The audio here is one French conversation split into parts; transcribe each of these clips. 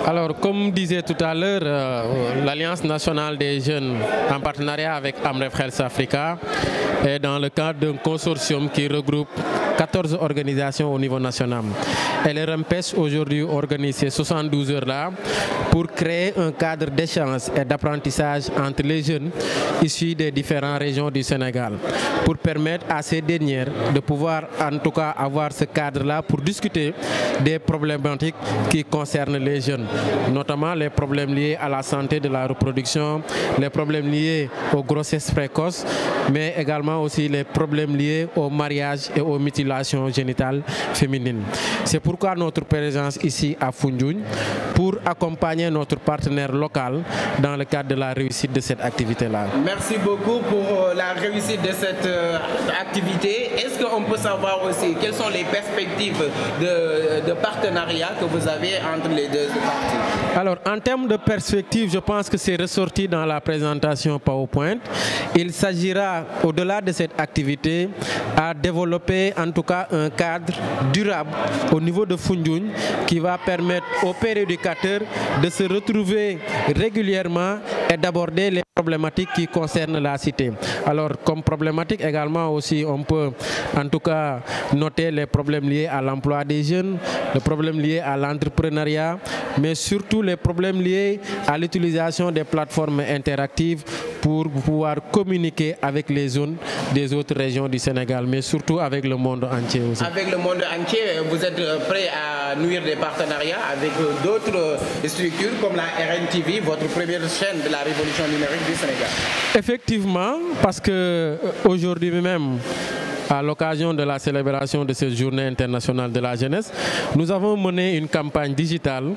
Alors, comme disait tout à l'heure, l'Alliance nationale des jeunes, en partenariat avec Amref Health Africa, est dans le cadre d'un consortium qui regroupe 14 organisations au niveau national. Et le REMPES aujourd'hui organise ces 72 heures-là pour créer un cadre d'échange et d'apprentissage entre les jeunes issus des différentes régions du Sénégal, pour permettre à ces dernières de pouvoir en tout cas avoir ce cadre-là pour discuter des problématiques qui concernent les jeunes, notamment les problèmes liés à la santé de la reproduction, les problèmes liés aux grossesses précoces, mais également aussi les problèmes liés au mariage et aux mutilations génitales féminines. C'est pourquoi notre présence ici à Foundiougne, pour accompagner notre partenaire local dans le cadre de la réussite de cette activité-là. Merci beaucoup pour la réussite de cette activité. Est-ce qu'on peut savoir aussi quelles sont les perspectives de partenariat que vous avez entre les deux parties? Alors, en termes de perspective, je pense que c'est ressorti dans la présentation PowerPoint. Il s'agira, au-delà de cette activité, à développer en tout cas un cadre durable au niveau de Foundiougne qui va permettre aux pères éducateurs de se retrouver régulièrement et d'aborder les problématiques qui concernent la cité. Alors, comme problématique également aussi, on peut en tout cas noter les problèmes liés à l'emploi des jeunes, les problèmes liés à l'entrepreneuriat, mais surtout les problèmes liés à l'utilisation des plateformes interactives pour pouvoir communiquer avec les zones des autres régions du Sénégal, mais surtout avec le monde entier aussi. Avec le monde entier, vous êtes prêt à nouer des partenariats avec d'autres structures comme la RNTV, votre première chaîne de la révolution numérique du Sénégal? Effectivement, parce que aujourd'hui même, à l'occasion de la célébration de cette journée internationale de la jeunesse, nous avons mené une campagne digitale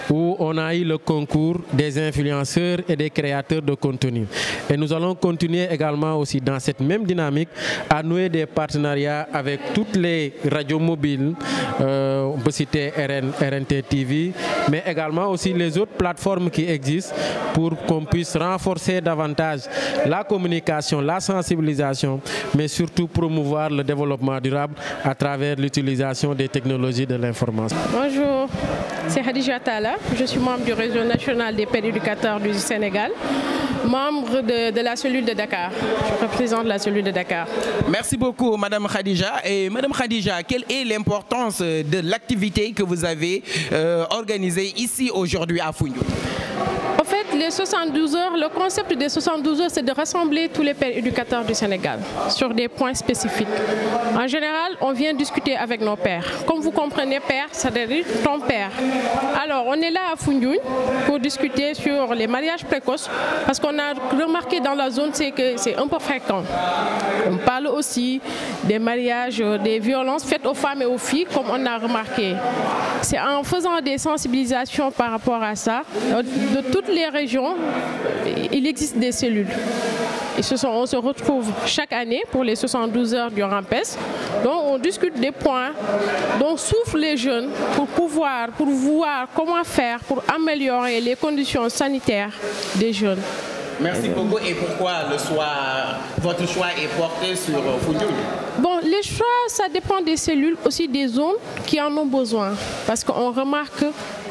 où on a eu le concours des influenceurs et des créateurs de contenu. Et nous allons continuer également aussi dans cette même dynamique à nouer des partenariats avec toutes les radios mobiles, on peut citer RNT TV, mais également aussi les autres plateformes qui existent pour qu'on puisse renforcer davantage la communication, la sensibilisation, mais surtout promouvoir le développement durable à travers l'utilisation des technologies de l'information. Bonjour, c'est Khadija Talla. Je suis membre du réseau national des pères éducateurs du Sénégal, membre de la cellule de Dakar. Je représente la cellule de Dakar. Merci beaucoup, Madame Khadija. Et Madame Khadija, quelle est l'importance de l'activité que vous avez organisée ici aujourd'hui à Foundiougne? En fait, les 72 heures, le concept des 72 heures, c'est de rassembler tous les pères éducateurs du Sénégal sur des points spécifiques. En général, on vient discuter avec nos pères. Comme vous comprenez, père, ça veut dire ton père. Alors, on est là à Foundiougne pour discuter sur les mariages précoces, parce qu'on a remarqué dans la zone que c'est un peu fréquent. On parle aussi des mariages, des violences faites aux femmes et aux filles, comme on a remarqué. C'est en faisant des sensibilisations par rapport à ça, de toutes les régions, il existe des cellules. Et on se retrouve chaque année pour les 72 heures du REMPES. Donc on discute des points dont souffrent les jeunes pour voir comment faire pour améliorer les conditions sanitaires des jeunes. Merci beaucoup. Et pourquoi votre choix est porté sur Foundiougne? Bon, les choix, ça dépend des cellules, aussi des zones qui en ont besoin. Parce qu'on remarque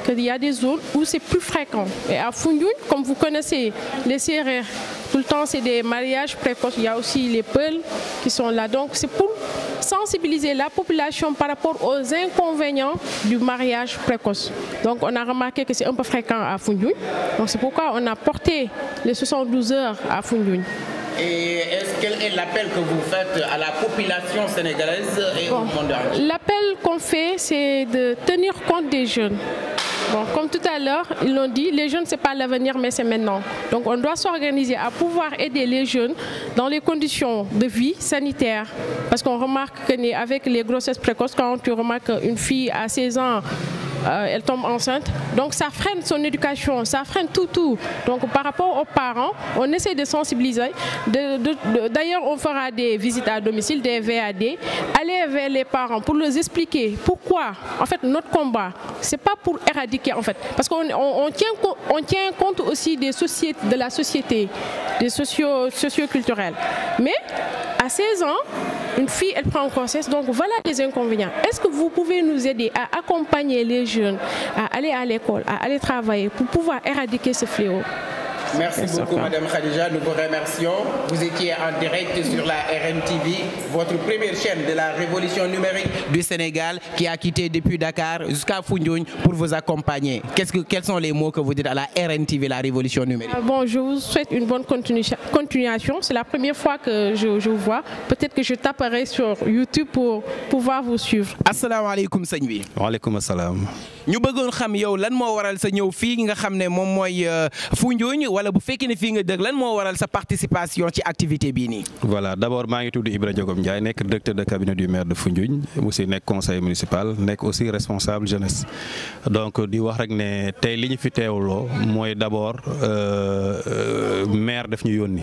qu'il y a des zones où c'est plus fréquent. Et à Foundiougne, comme vous connaissez, les Sérères, tout le temps c'est des mariages précoces. Il y a aussi les Peuls qui sont là. Donc c'est pour sensibiliser la population par rapport aux inconvénients du mariage précoce. Donc on a remarqué que c'est un peu fréquent à Foundiougne. Donc c'est pourquoi on a porté les 72 heures à Foundiougne. Et quel est l'appel que vous faites à la population sénégalaise et au monde entier? L'appel qu'on fait, c'est de tenir compte des jeunes. Bon, comme tout à l'heure, ils l'ont dit, les jeunes, ce n'est pas l'avenir, mais c'est maintenant. Donc on doit s'organiser à pouvoir aider les jeunes dans les conditions de vie sanitaires. Parce qu'on remarque qu'avec les grossesses précoces, quand tu remarques une fille à 16 ans, elle tombe enceinte. Donc ça freine son éducation, ça freine tout. Donc par rapport aux parents, on essaie de sensibiliser. D'ailleurs, on fera des visites à domicile, des VAD, aller vers les parents pour leur expliquer pourquoi. En fait, notre combat, c'est pas pour éradiquer en fait, parce qu'on tient compte aussi des sociétés, de la société, des socioculturels. Mais à 16 ans, une fille, elle prend grossesse, donc voilà les inconvénients. Est-ce que vous pouvez nous aider à accompagner les jeunes à aller à l'école, à aller travailler pour pouvoir éradiquer ce fléau? Merci beaucoup, Madame Khadija. Nous vous remercions. Vous étiez en direct sur la RNTV, votre première chaîne de la révolution numérique du Sénégal, qui a quitté depuis Dakar jusqu'à Foundiougne pour vous accompagner. Quels sont les mots que vous dites à la RNTV, la révolution numérique? Bon, je vous souhaite une bonne continuation. C'est la première fois que je vous vois. Peut-être que je taperai sur YouTube pour pouvoir vous suivre. Assalamu alaikum, sëñ bi. Wa alaikum assalam. ñu bëggoon xam yow lan moo waral sa ñëw fii nga xam ne moom mooy Foundiougne, wala bu fekkee ne fii nga dëkk lan moo waral sa participation ci activité bii nii. Voilà, d'abord maa ngi tudd Ibra Diogom Ndiaye, nekk directeur de cabinet du maire de Foundiougne, aussi nekk conseiller municipal, nekk aussi responsable jeunesse. Donc di wax rek ne tey li ñu fi teewloo mooy d'abord maire daf ñu yónni.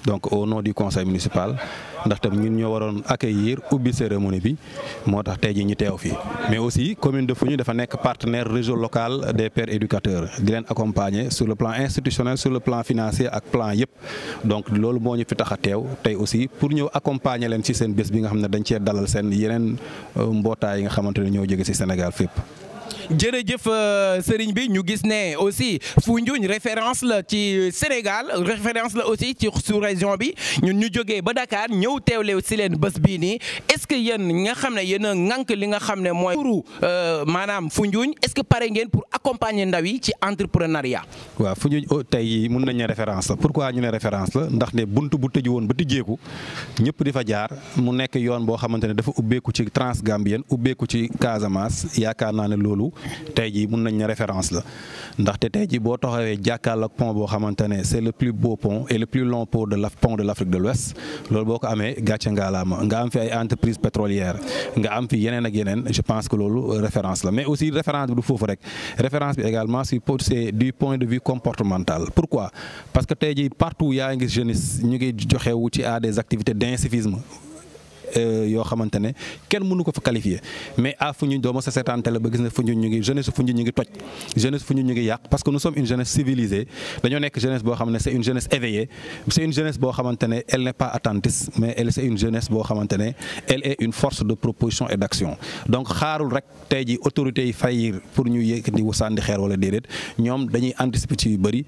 Donc au nom du conseil municipal ndax tam ñun ñoo waroon accueillir ubbi cérémonie bi moo tax tey jii ñu teew fii mais aussi commune de Foundiougne dafa nekk partenaire réseau local des pères éducateurs di leen accompagner sur le plan institutionnel, sur le plan financier ak plan yëpp. Donc loolu moo ñu fi tax a teew tey aussi pour ñëw accompagner leen ci seen bés bi nga xam ne dañ cee dalal seen yeneen mbootaay yi nga xamante ne ñoo jóge ci Sénégal fépp. jërëjëf sëriñ bi ñu gis ne aussi Foundiougne référence la ci Sénégal, référence la aussi ci sous-région bi ñun ñu jógee ba Dakar ñëw teewle si leen bés bii nii. Est-ce que yéen nga xam ne yéen a ŋànk li nga xam ne mooy turu maanaam Foundiougne, est-ce que pare ngeen pour accompagner ndaw yi ci entrepreneuriat? waaw Foundiougne tey mun nañ ne référence la. Pourquoi ñu ne référence la? ndax ne buntu bu tëju woon ba tijjeeku ñëpp di fa jaar mu nekk yoon boo xamante ne dafa ubbeeku ci Transgambienne ubbeeku ci Casamance. yaakaar naa ne loolu tey jii mun nañ ne référence la ndaxte tey jii boo taxawee jàkkaarloo ak pont boo xamante ne c'est le plus beau pont et le plus long pont de l'Afrique de l'Ouest loolu boo ko amee gàcce ngaalaama nga am fi ay entreprises pétrolières nga am fi yeneen ak yeneen. Je pense que loolu référence la mais aussi référence bi du foofu rek référence bi également c'est du point de vue comportemental. Pourquoi? Parce que tey jii partout yaa ngi jeunesse ñu ngi joxewu ci à des activités d'incivisme yoo xamante ne kenn mënu ko fa qualifier mais à Foundiougne doo ma sa seetaan télé ba gis ne Foundiougne ñu ngi jeunesse Foundiougne ñu ngi toj jeunesse Foundiougne ñu ngi yàq parce que nous sommes une jeunesse civilisée dañoo nekk jeunesse boo xam ne c'est une jeunesse éveillée, c'est une jeunesse boo xamante ne elle n'est pas attentiste mais elle c'est une jeunesse boo xamante ne elle est une force de proposition et d'action. Donc xaarul rek tey ji autorités yi fayir pour ñu yëkkati wu sànni xeer wala déedéet ñoom dañuy anticiper ci yu bëri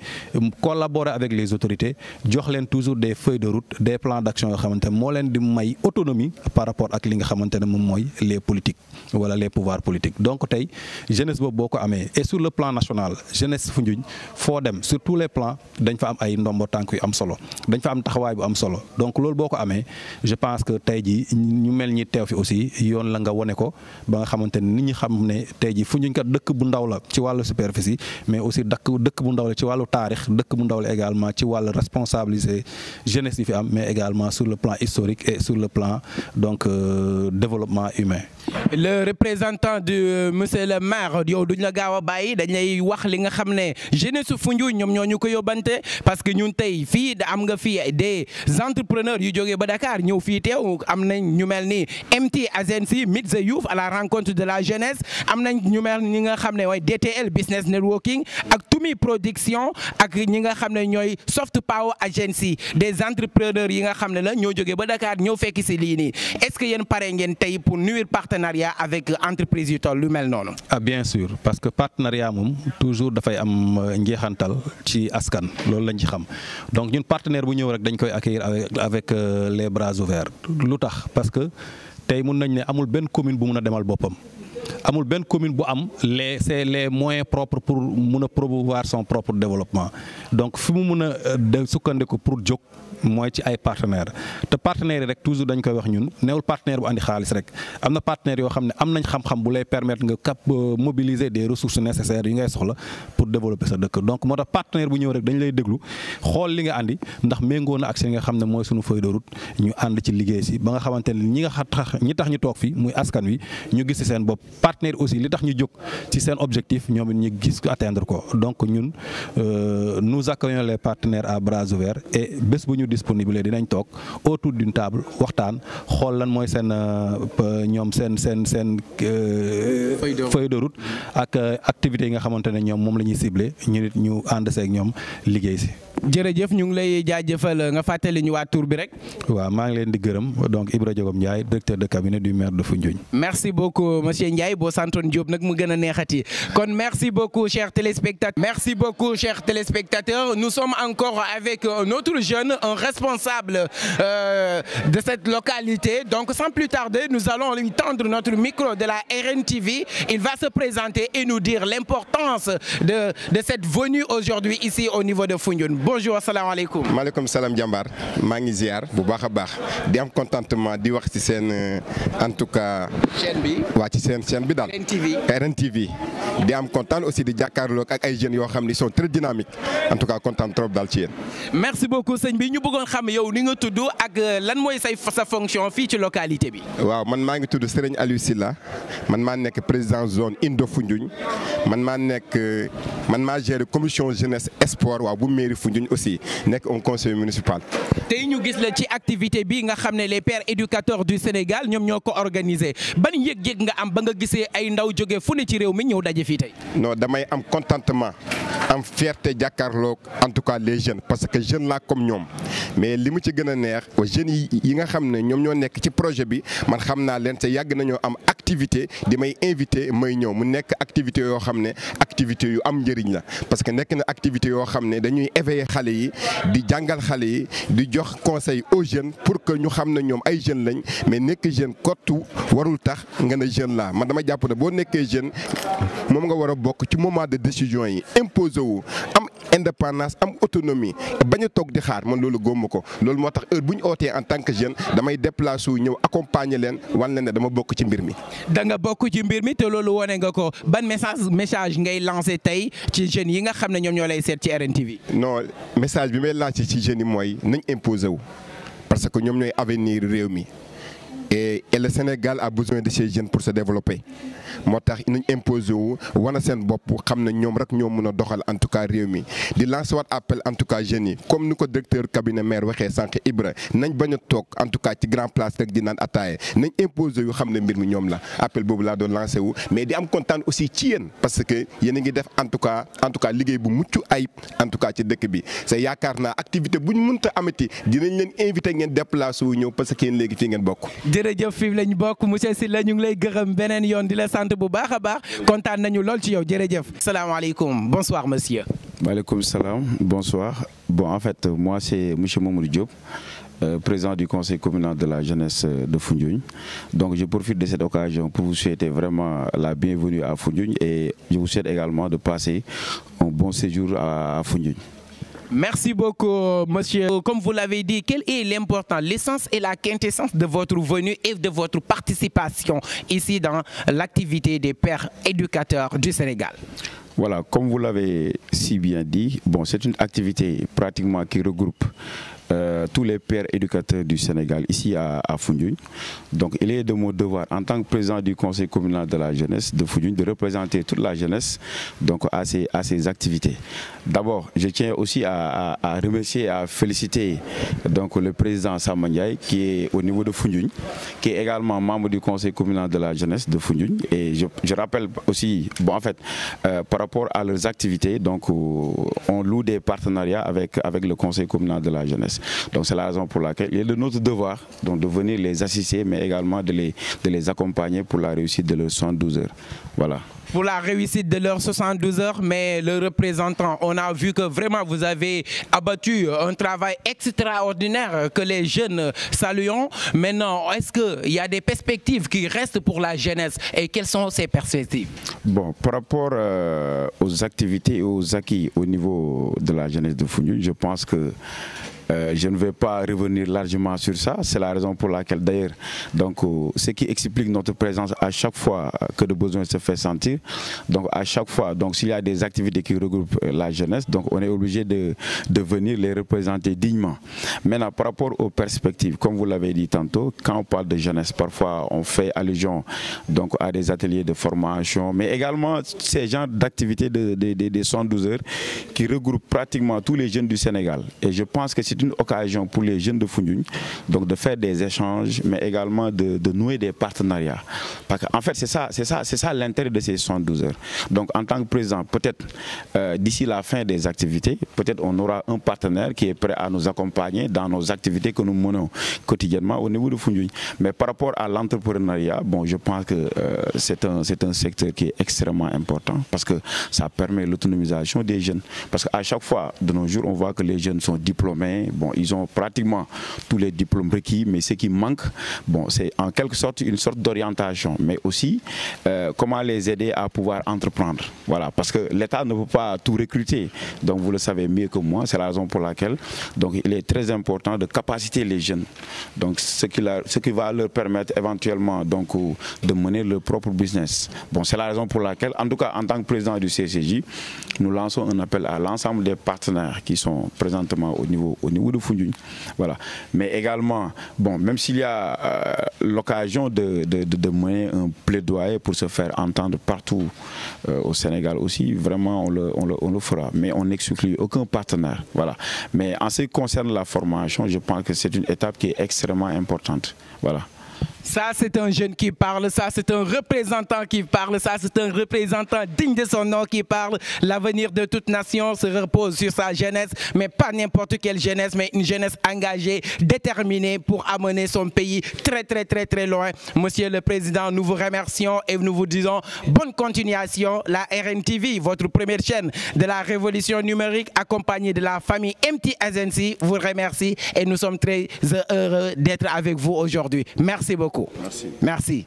collaborer avec les autorités jox leen toujours des feuilles de route des plans d'action yoo xamante ne moo leen di may autonomie par rapport ak li nga xamante ne moom mooy les politiques wala les pouvoirs politiques. Donc tey jeunesse boobu boo ko amee et sur le plan national jeunesse Foundiougne foo dem sur tous les plans dañ fa am ay ndombo tànk yu am solo dañ fa am taxawaay bu am solo. Donc loolu boo ko amee je pense que tey jii ñu mel ñi teew fi aussi yoon la nga wone ko ba nga xamante ne nit ñi xam ne tey jii Foundiougne kat dëkk bu ndaw la ci wàllu superficie mais aussi dëkk bu ndaw la ci wàllu taarix dëkk bu ndaw la également ci wàllu responsabilité jeunesse yi fi am mais également sur le plan historique et sur le plan donc développement humain. Le représentant de monsieur le maire yow duñ la gaaw a bàyyi dañ lay wax li nga xam ne jeunesse Foundiougne ñoom ñoo ñu ko yóbbante parce que ñun tey fii am nga fii des entrepreneurs yu jógee ba Dakar ñëw fii teew am nañ ñu mel ni MT Agency Meet the Youth à la rencontre de la jeunesse am nañ ñu mel ñi nga xam ne mooy DTL Business Networking ak Tumi Production ak ñi nga xam ne ñooy Soft Power Agency des entrepreneurs yi nga xam ne la ñoo jógee ba Dakar ñëw fekk si lii nii. Est-ce que yéen pare ngeen tey pour nouer partenariat avec entreprise yu toll lu mel noonu? Ah bien sûr parce que partenariat moom toujours dafay am njeexantal ci askan loolu lañ ci xam donc ñun partenaire bu ñëw rek dañ koy accueillir avec les bras ouverts. Lu tax parce que tey mun nañ ne amul benn commune bu mun a demal boppam. Amul benn commune bu am les moyens propres pour mun a promouvoir son propre développement donc fi mu mun a sukkandiku pour jóg mooy ci ay partenaires te partenaires yi rek toujours dañ koy wax ñun neewul partenaire bu andi xaalis rek am na partenaires yoo xam ne am nañ xam-xam bu lay permettre nga mobiliser des ressources nécessaires yi ngay soxla pour développer sa dëkk. Donc moo tax partenaire bu ñëw rek dañ lay déglu xool li nga andi ndax méngoo na ak si nga xam ne mooy suñu feuille de route ñu ànd ci liggéey si ba nga xamante ne ñi tax ñu toog fi muy askan wi ñu gis ci seen bopp. partenaires aussi li tax ñu jóg ci seen objectif ñoom ñu gis ko atteindre ko donc ñun nous accueillons les partenaires à bras ouverts et bés bu ñu disponible dinañ toog autour d'une table waxtaan xool lan mooy seen ñoom seen feuille de route ak activités yi nga xamante ne ñoom moom la ñuy ciblé ñu nit ñu ànd seeg ñoom liggéey si. jërëjëf ñu ngi lay jaajëfal nga fàttali ñu waa tur bi rek. waaw maa ngi leen di gërëm donc Ibra Diogom Ndiaye directeur de cabinet du maire de Foundiougne. merci beaucoup monsieur Ndiaye boo santoon Diop nag mu gën a neexati kon merci beaucoup chers téléspectateurs. merci beaucoup chers téléspectateurs nous sommes encore avec un autre jeune un responsable de cette localité donc sans plus tarder nous allons lui tendre notre micro de la RNTV il va se présenter et nous dire l'importance de cette venue aujourd'hui ici au niveau de Foundiougne. Bonjour, asalaamaaleykum. maaleykum salaam jàmbaar maa ngi ziar bu baax a baax di am contentement di wax ci seen en tout cas. chaîne bi waa ci seen chaîne bi daal. RNTV di am kontaan aussi di jàkkaarloo ak ay jeunes yoo xam ni sont très dynamiques en tout cas kontaan trop daal ci yéen. merci beaucoup sëñ bi ñu bëggoon xam yow ni nga tudd ak lan mooy sa fonction fii ci localité bi. waaw man maa ngi tudd Serigne Aliou Sylla man maa nekk président zone Indo Foundiougne man maa géré commission jeunesse sport waaw bu mairie Foundiougne aussi nekk un conseiller municipal. tey ñu gis la ci activité bi nga xam ne les pères éducateurs du Sénégal ñoom ñoo ko organisé ban yëg-yëg nga am ba nga gisee ay ndaw jóge fu ne ci réew mi ñëw daje fii tey. non damay am contentement am fierté jàkkaarloog en tout cas les jeunes parce que jeune laa comme ñoom mais li mu ci gën a neex jeunes yi nga xam ne ñoom ñoo nekk ci projet bi man xam naa leen te yàgg nañoo am activité di may invité may ñëw mu nekk activité yoo xam ne activité yu am njëriñ la parce que nekk na activité yoo xam ne dañuy éveiller xale yi di jàngal xale yi di jox conseil aux jeunes pour que ñu xam ne ñoom ay jeunes lañ mais nekk jeune kottu warul tax nga ne jeune laa man dama jàpp ne boo nekkee jeune moom nga war a bokk ci moment de décision yi imposé wu am indépendance am autonomie bañ a toog di xaar man loolu góob ko loolu moo tax heure bu ñu ootee en tant que jeune damay déplacé wu ñëw accompagner leen wan leen ne dama bokk ci mbir mi. da nga bokk ci mbir mi te loolu wane nga ko ban message ngay lancé tey ci jeunes yi nga xam ne ñoom ñoo lay seet ci RNTV. non message bi may lancé ci jeunes yi mooy nañ imposé wu parce que ñoom ñooy avenir réew mi. Et le Sénégal a besoin de ces jeunes pour se développer moo tax nañ imposé wu wana seen bopp xam ne ñoom rek ñoo mën a doxal en tout cas réew mi di lancer waat appel en tout cas jeunes yi comme ni ko directeur cabinet maire waxee sànq Ibra nañ bañ a toog en tout cas ci grand place rek di naan attaaye nañ imposé yu xam ne mbir mi ñoom la appel boobu laa doon lancé wu mais di am kontaan aussi ci yéen parce que yéen a ngi def en tout cas liggéey bu mucc ayib en tout cas ci dëkk bi c'est yaakaar naa activité bu ñu mënta amati dinañ leen invité ngeen déplacé wu ñëw parce que yéen léegi fii ngeen bokk. jërëjëf fii lañ bokk monsieur Sylla ñu ngi lay gërëm beneen yoon di la sant bu baax a baax kontaan nañu lool ci yow jërëjëf. salaamaaleykum bonsoir monsieur. maaleykum salaam bonsoir bon en fait moi c'est monsieur Mamadou Diop. Président du conseil communal de la jeunesse de Foundiougne. Donc je profite de cette occasion pour vous souhaiter vraiment la bienvenue à Foundiougne et je vous souhaite également de passer un bon séjour à Foundiougne. Merci beaucoup, monsieur. Comme vous l'avez dit, quel est l'important, l'essence et la quintessence de votre venue et de votre participation ici dans l'activité des pères éducateurs du Sénégal? Voilà, comme vous l'avez si bien dit, bon, c'est une activité pratiquement qui regroupe tous les pères éducateurs du Sénégal ici à Foundiougne. Donc il est de mon devoir en tant que président du conseil communal de la jeunesse de Foundiougne de représenter toute la jeunesse donc à ces activités. D'abord, je tiens aussi à remercier et à féliciter donc le président Samba Ndiaye qui est au niveau de Foundiougne, qui est également membre du conseil communal de la jeunesse de Foundiougne. Et je rappelle aussi, bon en fait, par rapport à leurs activités, donc on loue des partenariats avec le conseil communal de la jeunesse. Donc c'est la raison pour laquelle il est de notre devoir donc, de venir les assister, mais également de les accompagner pour la réussite de leurs 72 heures. Voilà. Pour la réussite de leurs 72 heures, mais le représentant, on a vu que vraiment vous avez abattu un travail extraordinaire que les jeunes saluons. Maintenant, est-ce qu'il y a des perspectives qui restent pour la jeunesse et quelles sont ces perspectives? Bon, par rapport aux activités et aux acquis au niveau de la jeunesse de Foundiougne, je pense que Je ne vais pas revenir largement sur ça. C'est la raison pour laquelle d'ailleurs, donc, ce qui explique notre présence à chaque fois que le besoin se fait sentir. Donc à chaque fois, donc s'il y a des activités qui regroupent la jeunesse, donc on est obligé de venir les représenter dignement. Maintenant, par rapport aux perspectives, comme vous l'avez dit tantôt, quand on parle de jeunesse, parfois on fait allusion donc à des ateliers de formation, mais également ces genres d'activités des 112 heures qui regroupent pratiquement tous les jeunes du Sénégal. Et je pense que c'est une occasion pour les jeunes de Foundiougne donc de faire des échanges, mais également de nouer des partenariats. Parce qu'en fait, c'est ça l'intérêt de ces 112 heures. Donc en tant que président, peut-être d'ici la fin des activités, peut-être on aura un partenaire qui est prêt à nous accompagner dans nos activités que nous menons quotidiennement au niveau de Foundiougne. Mais par rapport à l'entrepreneuriat, bon, je pense que c'est un secteur qui est extrêmement important parce que ça permet l'autonomisation des jeunes. Parce qu'à chaque fois, de nos jours, on voit que les jeunes sont diplômés. Bon, ils ont pratiquement tous les diplômes requis, mais ce qui manque, bon, c'est en quelque sorte une sorte d'orientation, mais aussi comment les aider à pouvoir entreprendre. Voilà, parce que l'État ne peut pas tout recruter. Donc vous le savez mieux que moi, c'est la raison pour laquelle donc, il est très important de capaciter les jeunes. Donc ce qui va leur permettre éventuellement donc, de mener leur propre business. Bon, c'est la raison pour laquelle, en tout cas en tant que président du CCJ, nous lançons un appel à l'ensemble des partenaires qui sont présentement au niveau de Foundiougne. Voilà. Mais également, bon, même s'il y a l'occasion de mener un plaidoyer pour se faire entendre partout au Sénégal aussi, vraiment on le fera. Mais on n'exclut aucun partenaire. Voilà. Mais en ce qui concerne la formation, je pense que c'est une étape qui est extrêmement importante. Voilà. Ça, c'est un jeune qui parle, ça, c'est un représentant qui parle, ça, c'est un représentant digne de son nom qui parle. L'avenir de toute nation se repose sur sa jeunesse, mais pas n'importe quelle jeunesse, mais une jeunesse engagée, déterminée pour amener son pays très, très, très, très loin. Monsieur le Président, nous vous remercions et nous vous disons bonne continuation. La RNTV, votre première chaîne de la révolution numérique, accompagnée de la famille MT Agency, vous remercie et nous sommes très heureux d'être avec vous aujourd'hui. Merci beaucoup. Merci.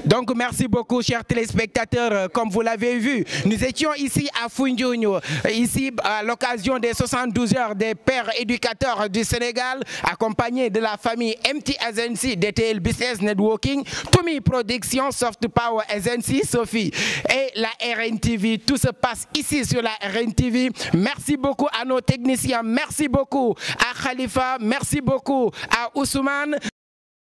Donc merci beaucoup chers téléspectateurs. Comme vous l'avez vu, nous étions ici à Foundiougne, ici à l'occasion des 72 heures des pères éducateurs du Sénégal, accompagnés de la famille MT Agency, DTL Business Networking, Toumi Production, Soft Power Agency, Sophie et la RNTV. Tout se passe ici sur la RNTV. Merci beaucoup à nos techniciens, merci beaucoup à Khalifa, merci beaucoup à Ousmane.